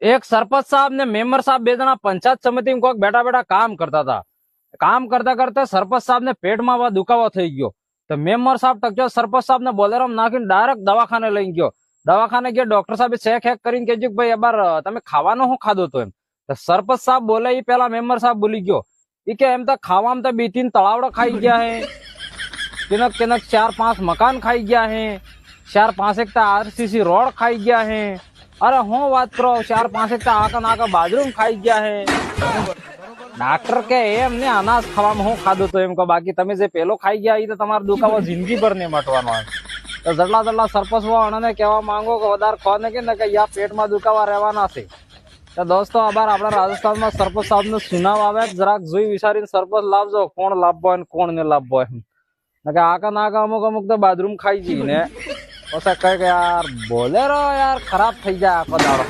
एक सरपंच साहब ने मेंबर साहब બે જણા પંચાયત સમિતિ માં કોઈક બેઠા બેઠા કામ કરતા હતા। કામ કરતા કરતા સરપંચ સાહેબ ને પેટમાં દુખાવો થઈ ગયો તો મેમ્બર સાહેબ ટક્યો સરપંચ સાહેબ ને બોલેરામ નાખીને ડાયરેક્ટ દવાખાને લઈ ગયો। દવાખાને ગયો ડોક્ટર સાહેબ ચેક હેક કરીને કહેજો કે ભાઈ અબાર તમે ખાવાનું શું ખાધું તો એમ તો સરપંચ સાહેબ બોલે એ પેલા મેમ્બર સાહેબ બોલી ગયો એ કે એમ તો ખાવામાં તો 2-3 તળાવડો ખાઈ ગયા હે किनक किनक 4-5 मकान खाई गया है 4-5 एक आरसीसी रोड खाई गया है। अरे हूँ बात करो 4-5 एक आका नाका बाथरूम खाई गया है। डॉक्टर के एम ने अनाज खावा में हूँ खाधो तो एम को बाकी तमे जे पेलो खाई गया तो तुम्हारा दुखावो जिंदगी भर नहीं मटवानो है। तो जटला जटला सरपंच वो अने कहवा मांगो के वधार कोने के न के या पेट में दुखावा रहवाना छे। तो दोस्तों अबार अपना राजस्थान में सरपंच साहब ने सुनाव आवे जराक जोई विचारीने सरपंच लावजो कोण लाभबो ने कोण ने लाभबो एम आका नाका अमुक अमुक तो बाथरूम खाई जी ने कहे यार बोले रो यार खराब थी जाए आखो दाड़ो।